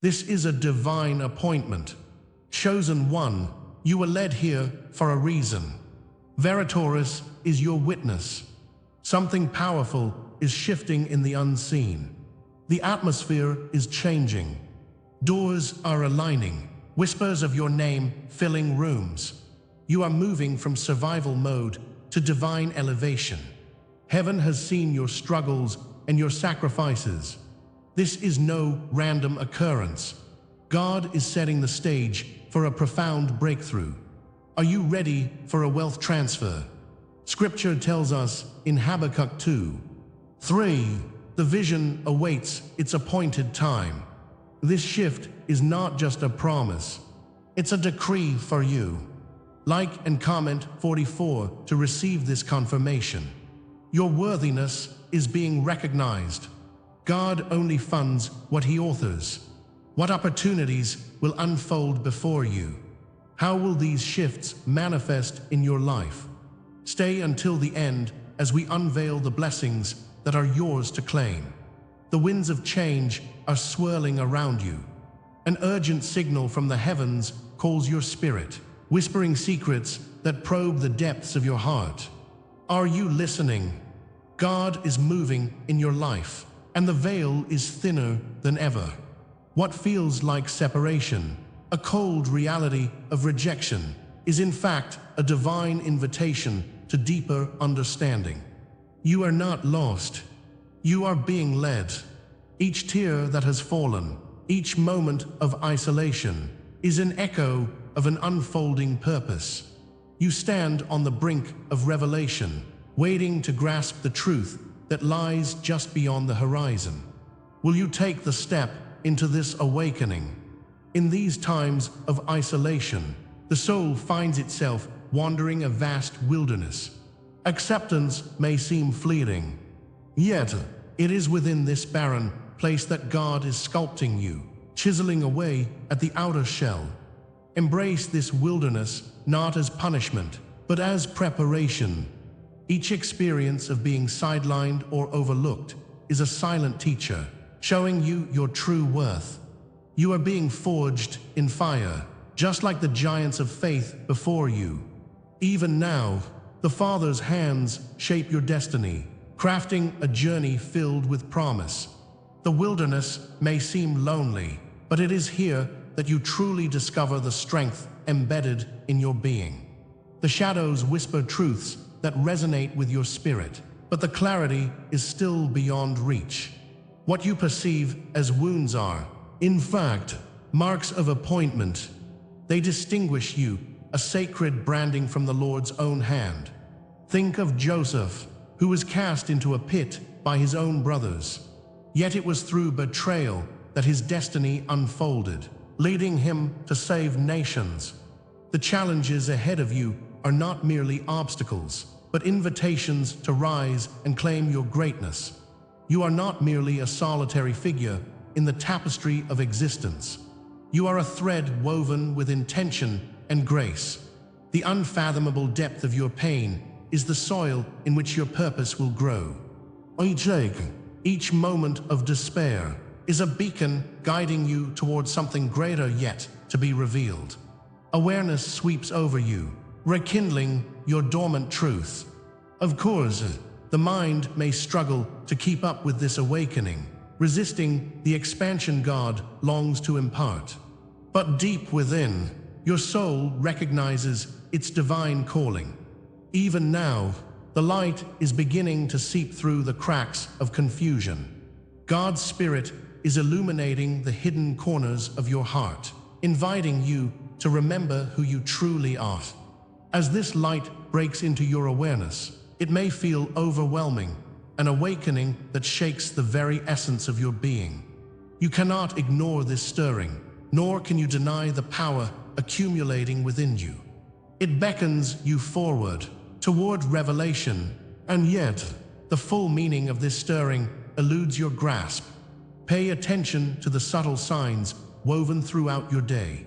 This is a divine appointment. Chosen one, you were led here for a reason. Veritoris is your witness. Something powerful is shifting in the unseen. The atmosphere is changing. Doors are aligning. Whispers of your name filling rooms. You are moving from survival mode to divine elevation. Heaven has seen your struggles and your sacrifices. This is no random occurrence. God is setting the stage for a profound breakthrough. Are you ready for a wealth transfer? Scripture tells us in Habakkuk 2:3, the vision awaits its appointed time. This shift is not just a promise, it's a decree for you. Like and comment 44 to receive this confirmation. Your worthiness is being recognized. God only funds what He authors. What opportunities will unfold before you? How will these shifts manifest in your life? Stay until the end as we unveil the blessings that are yours to claim. The winds of change are swirling around you. An urgent signal from the heavens calls your spirit, whispering secrets that probe the depths of your heart. Are you listening? God is moving in your life, and the veil is thinner than ever. What feels like separation, a cold reality of rejection, is in fact a divine invitation to deeper understanding. You are not lost. You are being led. Each tear that has fallen, each moment of isolation, is an echo of an unfolding purpose. You stand on the brink of revelation, waiting to grasp the truth that lies just beyond the horizon. Will you take the step into this awakening? In these times of isolation, the soul finds itself wandering a vast wilderness. Acceptance may seem fleeting, yet it is within this barren place that God is sculpting you, chiseling away at the outer shell. Embrace this wilderness not as punishment, but as preparation. Each experience of being sidelined or overlooked is a silent teacher, showing you your true worth. You are being forged in fire, just like the giants of faith before you. Even now, the Father's hands shape your destiny, crafting a journey filled with promise. The wilderness may seem lonely, but it is here that you truly discover the strength embedded in your being. The shadows whisper truths that resonate with your spirit, but the clarity is still beyond reach. What you perceive as wounds are, in fact, marks of appointment. They distinguish you, a sacred branding from the Lord's own hand. Think of Joseph, who was cast into a pit by his own brothers. Yet it was through betrayal that his destiny unfolded, leading him to save nations. The challenges ahead of you are not merely obstacles, but invitations to rise and claim your greatness. You are not merely a solitary figure in the tapestry of existence. You are a thread woven with intention and grace. The unfathomable depth of your pain is the soil in which your purpose will grow. Each moment of despair is a beacon guiding you towards something greater yet to be revealed. Awareness sweeps over you, rekindling your dormant truth. Of course, the mind may struggle to keep up with this awakening, resisting the expansion God longs to impart. But deep within, your soul recognizes its divine calling. Even now, the light is beginning to seep through the cracks of confusion. God's Spirit is illuminating the hidden corners of your heart, inviting you to remember who you truly are. As this light breaks into your awareness, it may feel overwhelming, an awakening that shakes the very essence of your being. You cannot ignore this stirring, nor can you deny the power accumulating within you. It beckons you forward, toward revelation, and yet the full meaning of this stirring eludes your grasp. Pay attention to the subtle signs woven throughout your day.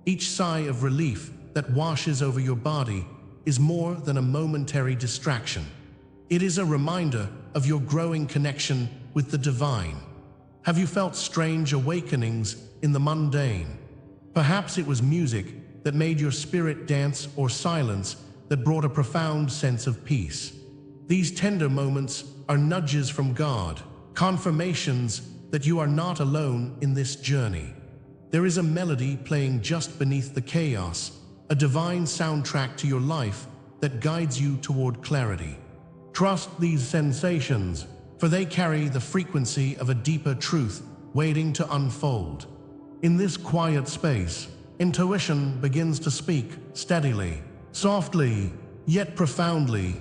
Each sigh of relief that washes over your body is more than a momentary distraction. It is a reminder of your growing connection with the divine. Have you felt strange awakenings in the mundane. Perhaps it was music that made your spirit dance, or silence that brought a profound sense of peace. These tender moments are nudges from God, confirmations that you are not alone in this journey. There is a melody playing just beneath the chaos, a divine soundtrack to your life that guides you toward clarity. Trust these sensations, for they carry the frequency of a deeper truth waiting to unfold. In this quiet space, intuition begins to speak steadily, softly, yet profoundly.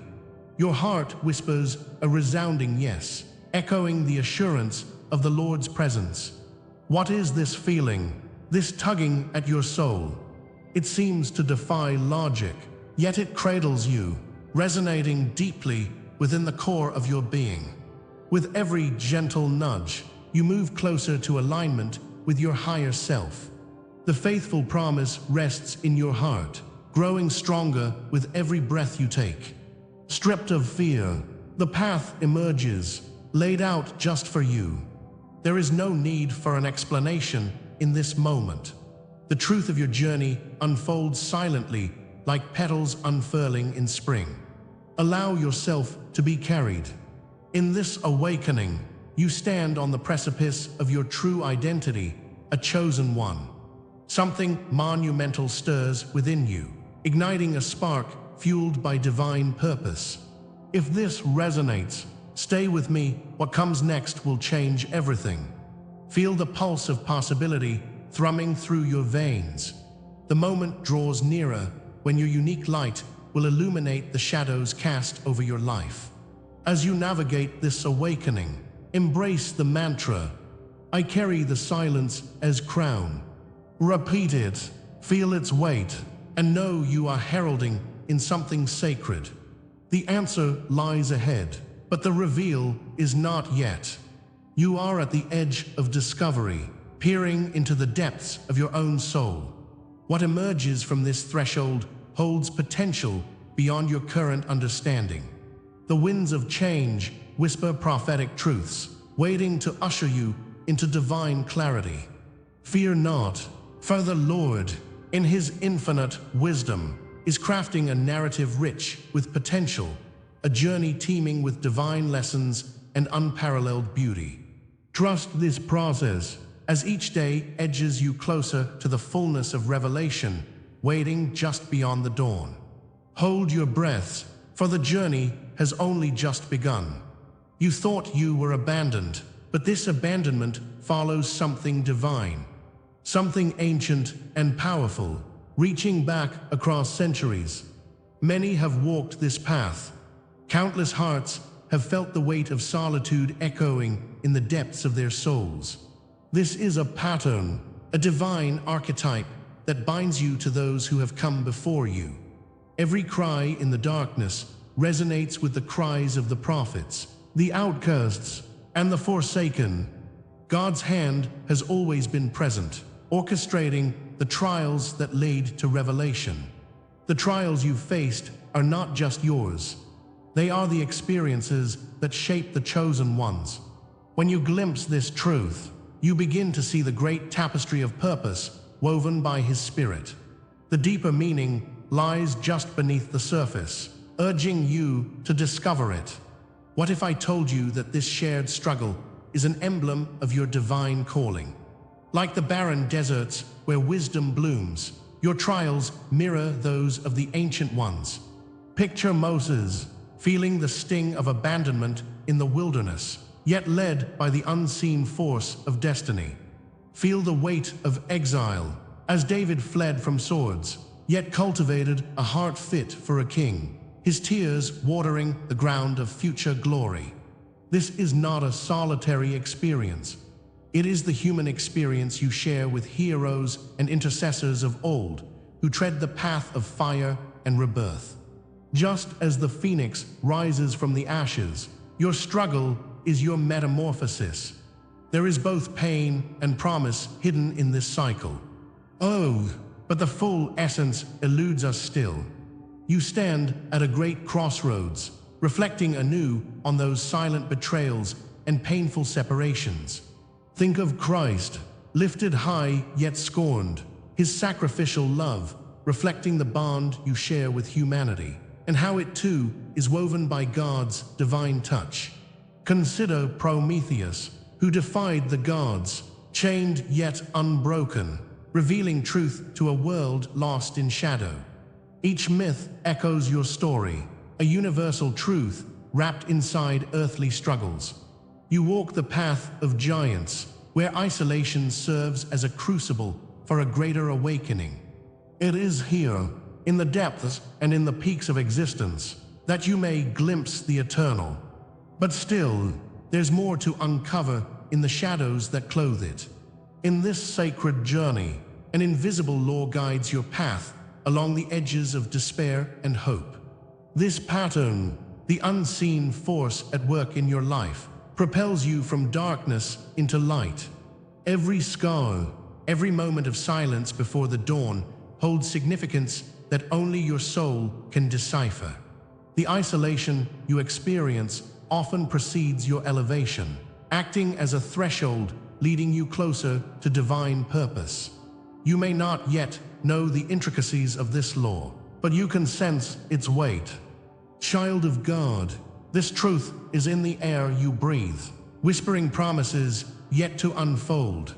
Your heart whispers a resounding yes, echoing the assurance of the Lord's presence. What is this feeling, this tugging at your soul? It seems to defy logic, yet it cradles you, resonating deeply within the core of your being. With every gentle nudge, you move closer to alignment with your higher self. The faithful promise rests in your heart, growing stronger with every breath you take. Stripped of fear, the path emerges, laid out just for you. There is no need for an explanation in this moment. The truth of your journey unfolds silently, like petals unfurling in spring. Allow yourself to be carried. In this awakening, you stand on the precipice of your true identity, a chosen one. Something monumental stirs within you, igniting a spark fueled by divine purpose. If this resonates, stay with me. What comes next will change everything. Feel the pulse of possibility thrumming through your veins. The moment draws nearer when your unique light will illuminate the shadows cast over your life. As you navigate this awakening, embrace the mantra, "I carry the silence as crown." Repeat it, feel its weight, and know you are heralding in something sacred. The answer lies ahead, but the reveal is not yet. You are at the edge of discovery, peering into the depths of your own soul. What emerges from this threshold holds potential beyond your current understanding. The winds of change whisper prophetic truths, waiting to usher you into divine clarity. Fear not, for the Lord, in His infinite wisdom, is crafting a narrative rich with potential, a journey teeming with divine lessons and unparalleled beauty. Trust this process as each day edges you closer to the fullness of revelation, waiting just beyond the dawn. Hold your breaths, for the journey has only just begun. You thought you were abandoned, but this abandonment follows something divine, something ancient and powerful, reaching back across centuries. Many have walked this path. Countless hearts have felt the weight of solitude echoing in the depths of their souls. This is a pattern, a divine archetype that binds you to those who have come before you. Every cry in the darkness resonates with the cries of the prophets, the outcasts, and the forsaken. God's hand has always been present, orchestrating the trials that lead to revelation. The trials you've faced are not just yours. They are the experiences that shape the chosen ones. When you glimpse this truth, you begin to see the great tapestry of purpose woven by His Spirit. The deeper meaning lies just beneath the surface, urging you to discover it. What if I told you that this shared struggle is an emblem of your divine calling? Like the barren deserts where wisdom blooms, your trials mirror those of the ancient ones. Picture Moses, feeling the sting of abandonment in the wilderness, yet led by the unseen force of destiny. Feel the weight of exile, as David fled from swords, yet cultivated a heart fit for a king, his tears watering the ground of future glory. This is not a solitary experience. It is the human experience you share with heroes and intercessors of old, who tread the path of fire and rebirth. Just as the phoenix rises from the ashes, your struggle is your metamorphosis. There is both pain and promise hidden in this cycle. Oh, but the full essence eludes us still. You stand at a great crossroads, reflecting anew on those silent betrayals and painful separations. Think of Christ, lifted high yet scorned, his sacrificial love reflecting the bond you share with humanity, and how it too is woven by God's divine touch. Consider Prometheus, who defied the gods, chained yet unbroken, revealing truth to a world lost in shadow. Each myth echoes your story, a universal truth wrapped inside earthly struggles. You walk the path of giants, where isolation serves as a crucible for a greater awakening. It is here, in the depths and in the peaks of existence, that you may glimpse the eternal. But still, there's more to uncover in the shadows that clothe it. In this sacred journey, an invisible law guides your path along the edges of despair and hope. This pattern, the unseen force at work in your life, propels you from darkness into light. Every scar, every moment of silence before the dawn holds significance that only your soul can decipher. The isolation you experience often precedes your elevation, acting as a threshold leading you closer to divine purpose. You may not yet know the intricacies of this law, but you can sense its weight. Child of God, this truth is in the air you breathe, whispering promises yet to unfold.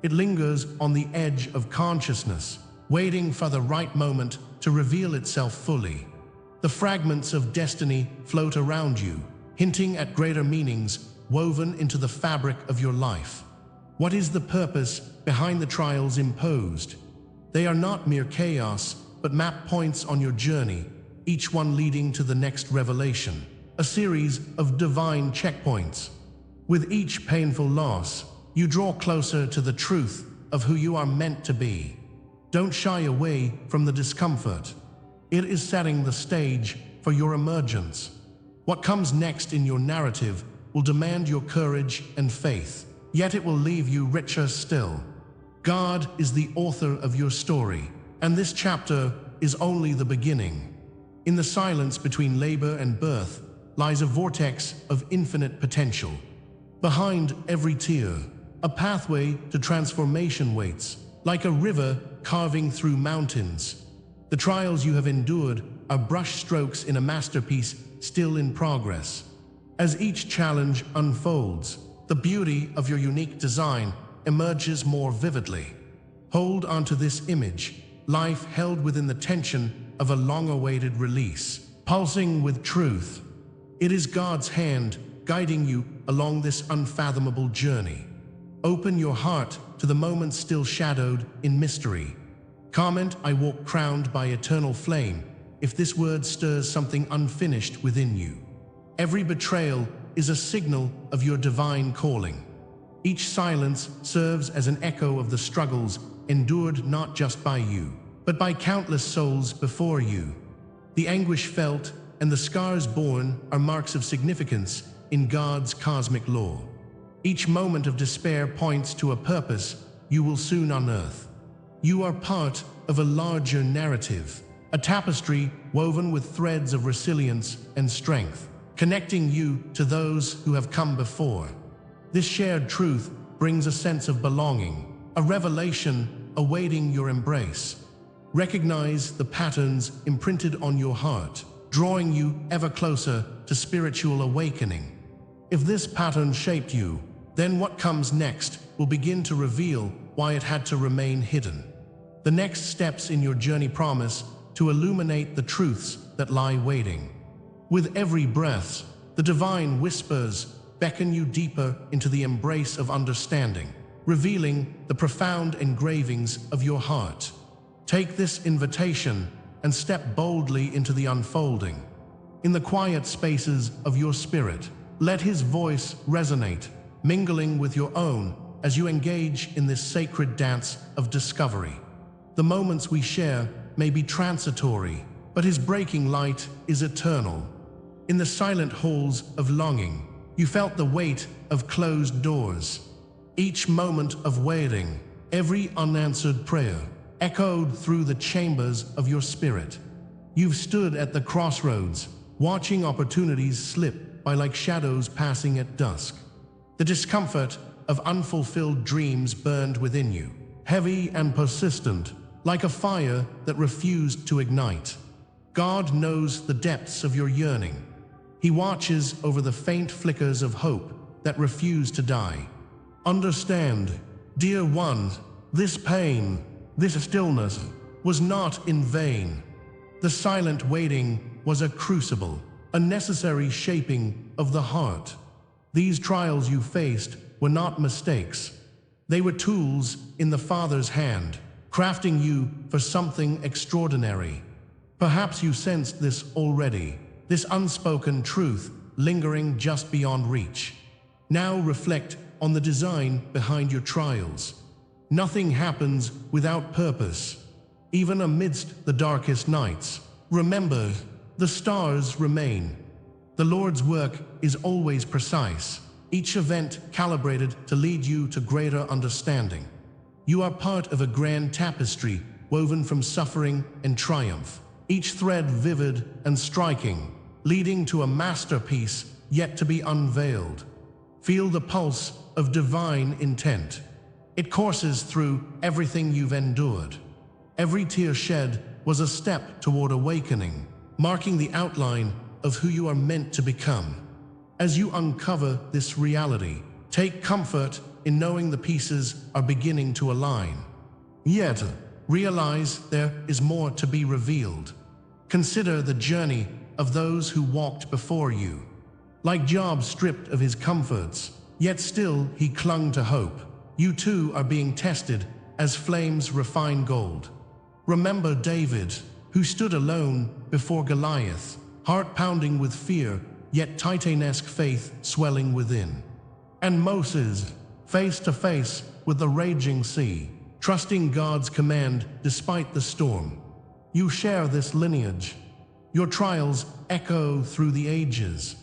It lingers on the edge of consciousness, waiting for the right moment to reveal itself fully. The fragments of destiny float around you, hinting at greater meanings woven into the fabric of your life. What is the purpose behind the trials imposed? They are not mere chaos, but map points on your journey, each one leading to the next revelation, a series of divine checkpoints. With each painful loss, you draw closer to the truth of who you are meant to be. Don't shy away from the discomfort. It is setting the stage for your emergence. What comes next in your narrative will demand your courage and faith, yet it will leave you richer still. God is the author of your story, and this chapter is only the beginning. In the silence between labor and birth lies a vortex of infinite potential. Behind every tear, a pathway to transformation waits, like a river carving through mountains. The trials you have endured are brushstrokes in a masterpiece still in progress. As each challenge unfolds, the beauty of your unique design emerges more vividly. Hold onto this image, life held within the tension of a long-awaited release, pulsing with truth. It is God's hand guiding you along this unfathomable journey. Open your heart to the moments still shadowed in mystery. Comment, "I walk crowned by eternal flame," if this word stirs something unfinished within you. Every betrayal is a signal of your divine calling. Each silence serves as an echo of the struggles endured not just by you, but by countless souls before you. The anguish felt and the scars borne are marks of significance in God's cosmic law. Each moment of despair points to a purpose you will soon unearth. You are part of a larger narrative, a tapestry woven with threads of resilience and strength, connecting you to those who have come before. This shared truth brings a sense of belonging, a revelation awaiting your embrace. Recognize the patterns imprinted on your heart, drawing you ever closer to spiritual awakening. If this pattern shaped you, then what comes next will begin to reveal why it had to remain hidden. The next steps in your journey promise to illuminate the truths that lie waiting. With every breath, the divine whispers beckon you deeper into the embrace of understanding, revealing the profound engravings of your heart. Take this invitation and step boldly into the unfolding. In the quiet spaces of your spirit, let His voice resonate, mingling with your own as you engage in this sacred dance of discovery. The moments we share may be transitory, but His breaking light is eternal. In the silent halls of longing, you felt the weight of closed doors. Each moment of waiting, every unanswered prayer, echoed through the chambers of your spirit. You've stood at the crossroads, watching opportunities slip by like shadows passing at dusk. The discomfort of unfulfilled dreams burned within you, heavy and persistent, like a fire that refused to ignite. God knows the depths of your yearning. He watches over the faint flickers of hope that refuse to die. Understand, dear one, this pain, this stillness, was not in vain. The silent waiting was a crucible, a necessary shaping of the heart. These trials you faced were not mistakes. They were tools in the Father's hand, crafting you for something extraordinary. Perhaps you sensed this already, this unspoken truth lingering just beyond reach. Now reflect on the design behind your trials. Nothing happens without purpose. Even amidst the darkest nights, remember, the stars remain. The Lord's work is always precise, each event calibrated to lead you to greater understanding. You are part of a grand tapestry woven from suffering and triumph, each thread vivid and striking, leading to a masterpiece yet to be unveiled. Feel the pulse of divine intent. It courses through everything you've endured. Every tear shed was a step toward awakening, marking the outline of who you are meant to become. As you uncover this reality, take comfort in knowing the pieces are beginning to align. Yet, realize there is more to be revealed. Consider the journey of those who walked before you. Like Job stripped of his comforts, yet still he clung to hope. You too are being tested as flames refine gold. Remember David, who stood alone before Goliath, heart pounding with fear, yet titanesque faith swelling within. And Moses, face to face with the raging sea, trusting God's command despite the storm. You share this lineage. Your trials echo through the ages.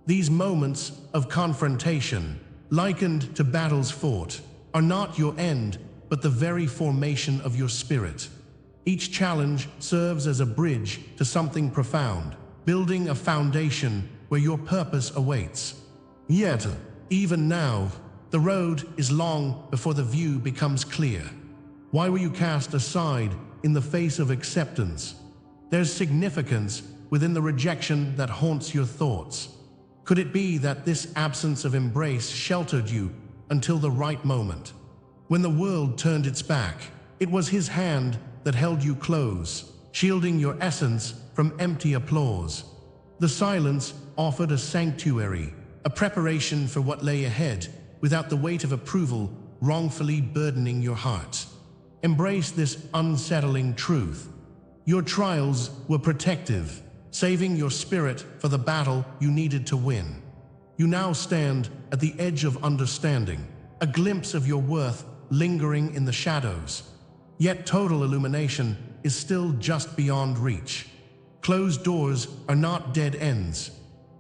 These moments of confrontation, likened to battles fought, are not your end, but the very formation of your spirit. Each challenge serves as a bridge to something profound, building a foundation where your purpose awaits. Yet, even now, the road is long before the view becomes clear. Why were you cast aside in the face of acceptance? There's significance within the rejection that haunts your thoughts. Could it be that this absence of embrace sheltered you until the right moment? When the world turned its back, it was His hand that held you close, shielding your essence from empty applause. The silence offered a sanctuary, a preparation for what lay ahead, without the weight of approval wrongfully burdening your heart. Embrace this unsettling truth. Your trials were protective, saving your spirit for the battle you needed to win. You now stand at the edge of understanding, a glimpse of your worth lingering in the shadows. Yet total illumination is still just beyond reach. Closed doors are not dead ends.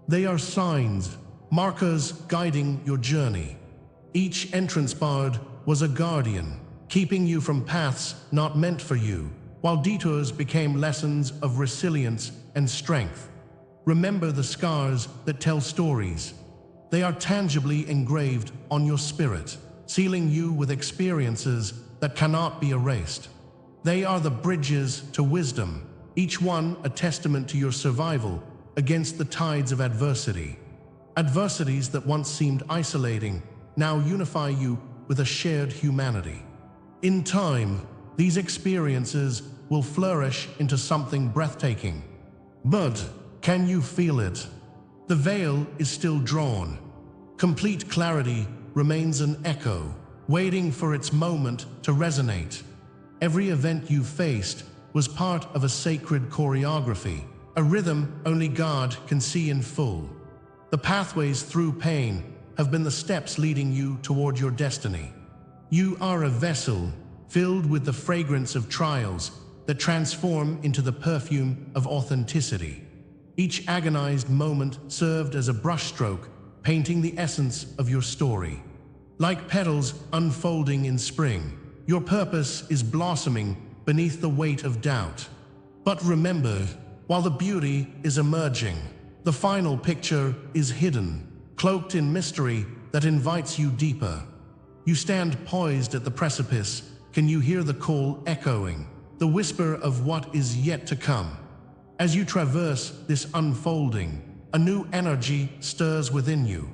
They are signs, markers guiding your journey. Each entrance barred was a guardian, keeping you from paths not meant for you, while detours became lessons of resilience and strength. Remember the scars that tell stories. They are tangibly engraved on your spirit, sealing you with experiences that cannot be erased. They are the bridges to wisdom, each one a testament to your survival against the tides of adversity. Adversities that once seemed isolating now unify you with a shared humanity. In time, these experiences will flourish into something breathtaking. But can you feel it? The veil is still drawn. Complete clarity remains an echo, waiting for its moment to resonate. Every event you faced was part of a sacred choreography, a rhythm only God can see in full. The pathways through pain have been the steps leading you toward your destiny. You are a vessel filled with the fragrance of trials that transform into the perfume of authenticity. Each agonized moment served as a brushstroke, painting the essence of your story. Like petals unfolding in spring, your purpose is blossoming beneath the weight of doubt. But remember, while the beauty is emerging, the final picture is hidden, cloaked in mystery that invites you deeper. You stand poised at the precipice. Can you hear the call echoing, the whisper of what is yet to come? As you traverse this unfolding, a new energy stirs within you.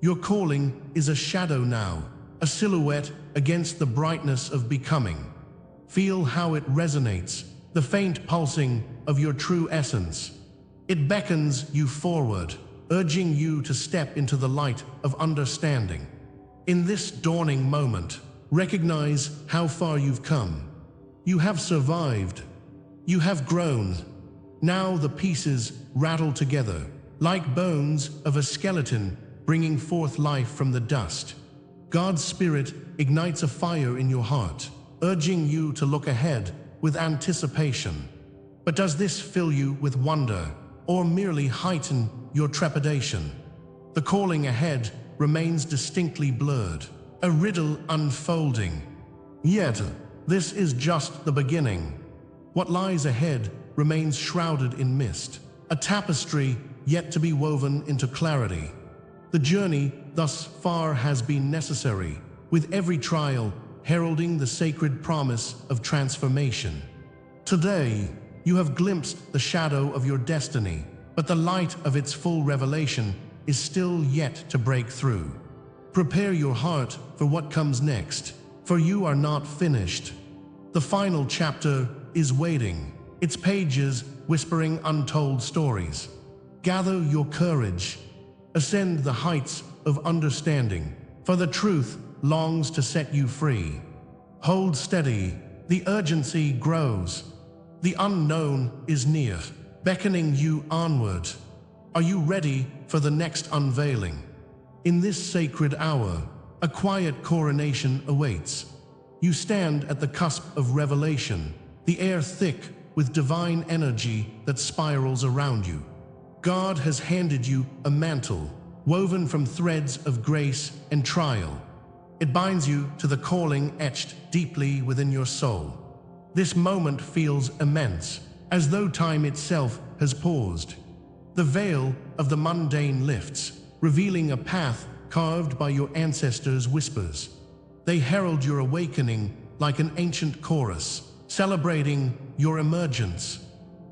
Your calling is a shadow now, a silhouette against the brightness of becoming. Feel how it resonates, the faint pulsing of your true essence. It beckons you forward, urging you to step into the light of understanding. In this dawning moment, recognize how far you've come. You have survived. You have grown. Now the pieces rattle together, like bones of a skeleton bringing forth life from the dust. God's Spirit ignites a fire in your heart, urging you to look ahead with anticipation. But does this fill you with wonder, or merely heighten your trepidation? The calling ahead remains distinctly blurred, a riddle unfolding. Yet, this is just the beginning. What lies ahead remains shrouded in mist, a tapestry yet to be woven into clarity. The journey thus far has been necessary, with every trial heralding the sacred promise of transformation. Today, you have glimpsed the shadow of your destiny, but the light of its full revelation is still yet to break through. Prepare your heart for what comes next, for you are not finished. The final chapter is waiting, its pages whispering untold stories. Gather your courage. Ascend the heights of understanding, for the truth longs to set you free. Hold steady, the urgency grows. The unknown is near, beckoning you onward. Are you ready for the next unveiling? In this sacred hour, a quiet coronation awaits. You stand at the cusp of revelation, the air thick with divine energy that spirals around you. God has handed you a mantle, woven from threads of grace and trial. It binds you to the calling etched deeply within your soul. This moment feels immense, as though time itself has paused. The veil of the mundane lifts, revealing a path carved by your ancestors' whispers. They herald your awakening like an ancient chorus, celebrating your emergence.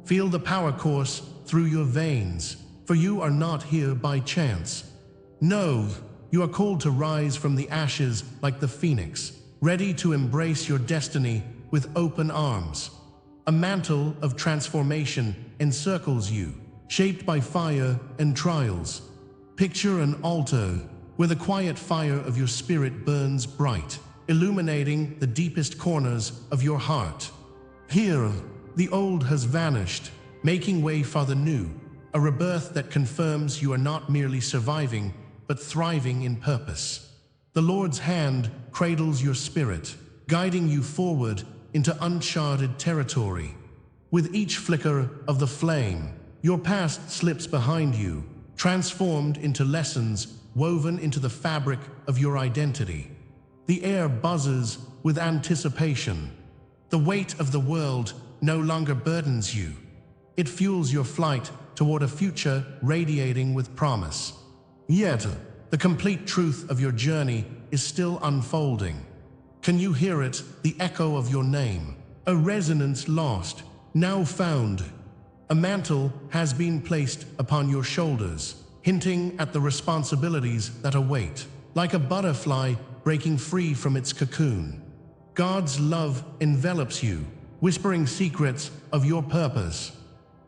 Feel the power course through your veins, for you are not here by chance. No, you are called to rise from the ashes like the phoenix, ready to embrace your destiny with open arms. A mantle of transformation encircles you, shaped by fire and trials. Picture an altar where the quiet fire of your spirit burns bright, illuminating the deepest corners of your heart. Here, the old has vanished, making way for the new, a rebirth that confirms you are not merely surviving, but thriving in purpose. The Lord's hand cradles your spirit, guiding you forward into uncharted territory. With each flicker of the flame, your past slips behind you, transformed into lessons woven into the fabric of your identity. The air buzzes with anticipation. The weight of the world no longer burdens you. It fuels your flight toward a future radiating with promise. Yet, the complete truth of your journey is still unfolding. Can you hear it, the echo of your name? A resonance lost, now found. A mantle has been placed upon your shoulders, hinting at the responsibilities that await. Like a butterfly breaking free from its cocoon, God's love envelops you, whispering secrets of your purpose.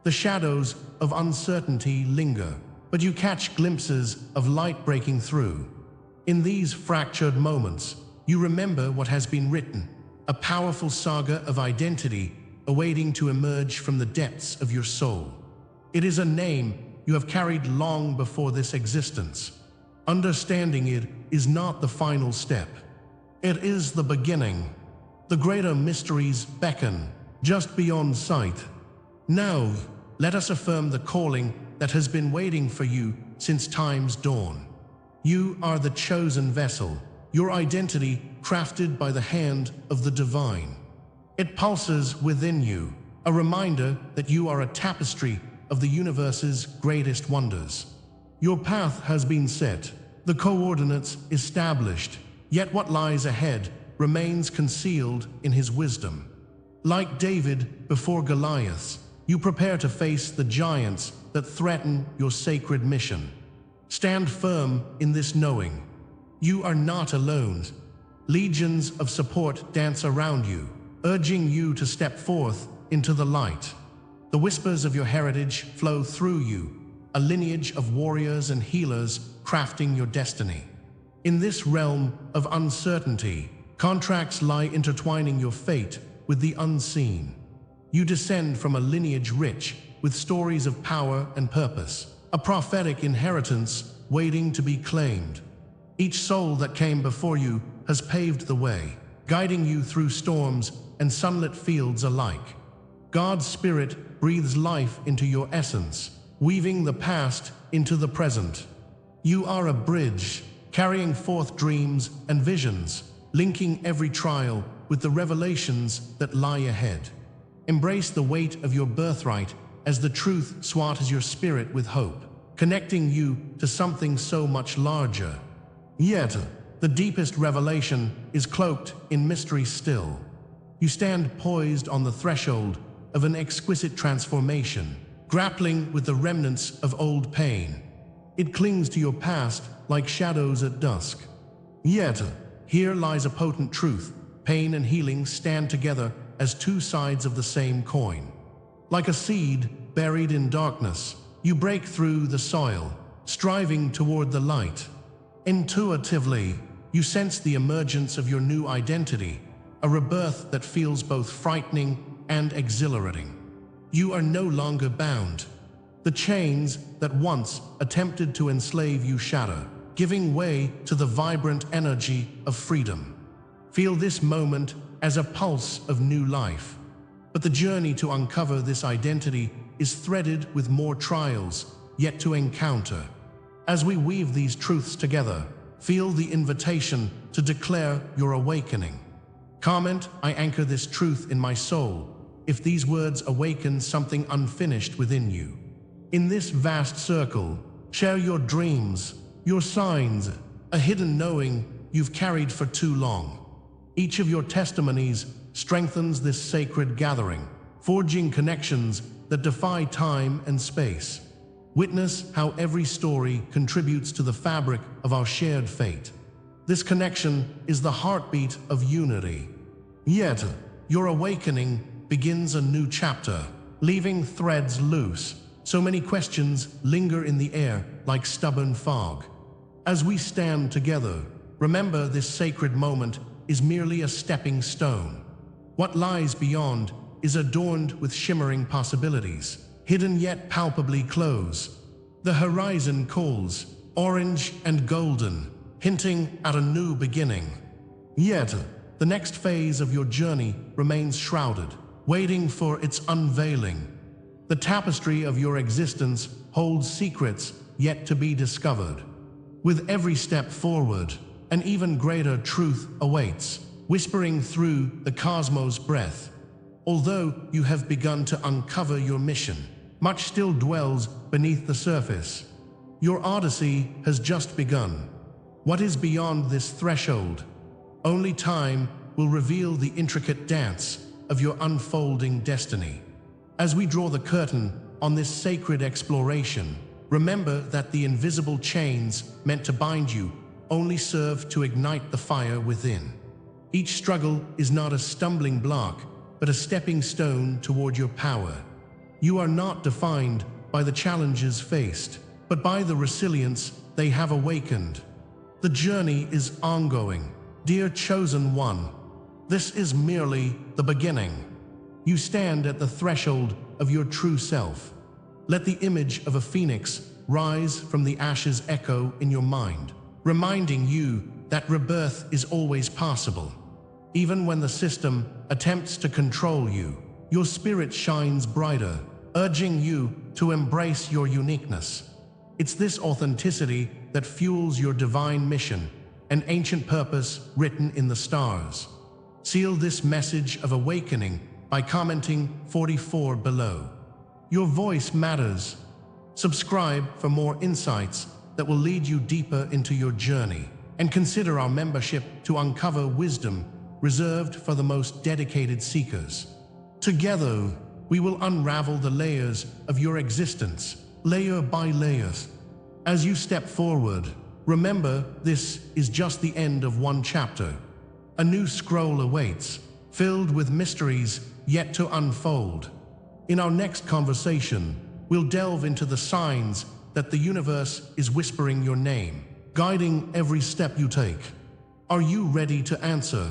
The shadows of uncertainty linger, but you catch glimpses of light breaking through. In these fractured moments, you remember what has been written, a powerful saga of identity awaiting to emerge from the depths of your soul. It is a name you have carried long before this existence. Understanding it is not the final step. It is the beginning. The greater mysteries beckon, just beyond sight. Now, let us affirm the calling that has been waiting for you since time's dawn. You are the chosen vessel, your identity crafted by the hand of the divine. It pulses within you, a reminder that you are a tapestry of the universe's greatest wonders. Your path has been set, the coordinates established. Yet what lies ahead remains concealed in his wisdom. Like David before Goliath, you prepare to face the giants that threaten your sacred mission. Stand firm in this knowing. You are not alone. Legions of support dance around you, urging you to step forth into the light. The whispers of your heritage flow through you, a lineage of warriors and healers crafting your destiny. In this realm of uncertainty, contracts lie intertwining your fate with the unseen. You descend from a lineage rich with stories of power and purpose, a prophetic inheritance waiting to be claimed. Each soul that came before you has paved the way, guiding you through storms and sunlit fields alike. God's Spirit breathes life into your essence, weaving the past into the present. You are a bridge, carrying forth dreams and visions, linking every trial with the revelations that lie ahead. Embrace the weight of your birthright as the truth swathes your spirit with hope, connecting you to something so much larger. Yet, the deepest revelation is cloaked in mystery still. You stand poised on the threshold of an exquisite transformation, grappling with the remnants of old pain. It clings to your past like shadows at dusk. Yet, here lies a potent truth. Pain and healing stand together as two sides of the same coin. Like a seed buried in darkness, you break through the soil, striving toward the light. Intuitively, you sense the emergence of your new identity, a rebirth that feels both frightening and exhilarating. You are no longer bound. The chains that once attempted to enslave you shatter, giving way to the vibrant energy of freedom. Feel this moment as a pulse of new life. But the journey to uncover this identity is threaded with more trials yet to encounter. As we weave these truths together, feel the invitation to declare your awakening. Comment, "I anchor this truth in my soul," if these words awaken something unfinished within you. In this vast circle, share your dreams, your signs, a hidden knowing you've carried for too long. Each of your testimonies strengthens this sacred gathering, forging connections that defy time and space. Witness how every story contributes to the fabric of our shared fate. This connection is the heartbeat of unity. Yet, your awakening begins a new chapter, leaving threads loose. So many questions linger in the air like stubborn fog. As we stand together, remember this sacred moment is merely a stepping stone. What lies beyond is adorned with shimmering possibilities, hidden yet palpably close. The horizon calls, orange and golden, hinting at a new beginning. Yet, the next phase of your journey remains shrouded, waiting for its unveiling. The tapestry of your existence holds secrets yet to be discovered. With every step forward, an even greater truth awaits, whispering through the cosmos' breath. Although you have begun to uncover your mission, much still dwells beneath the surface. Your odyssey has just begun. What is beyond this threshold? Only time will reveal the intricate dance of your unfolding destiny. As we draw the curtain on this sacred exploration, remember that the invisible chains meant to bind you only serve to ignite the fire within. Each struggle is not a stumbling block, but a stepping stone toward your power. You are not defined by the challenges faced, but by the resilience they have awakened. The journey is ongoing, dear chosen one. This is merely the beginning. You stand at the threshold of your true self. Let the image of a phoenix rise from the ashes echo in your mind, reminding you that rebirth is always possible. Even when the system attempts to control you, your spirit shines brighter, urging you to embrace your uniqueness. It's this authenticity that fuels your divine mission, an ancient purpose written in the stars. Seal this message of awakening by commenting 44 below. Your voice matters. Subscribe for more insights that will lead you deeper into your journey. and consider our membership to uncover wisdom reserved for the most dedicated seekers. Together, we will unravel the layers of your existence, layer by layer. As you step forward, remember this is just the end of one chapter. A new scroll awaits, filled with mysteries yet to unfold. In our next conversation, we'll delve into the signs that the universe is whispering your name, guiding every step you take. Are you ready to answer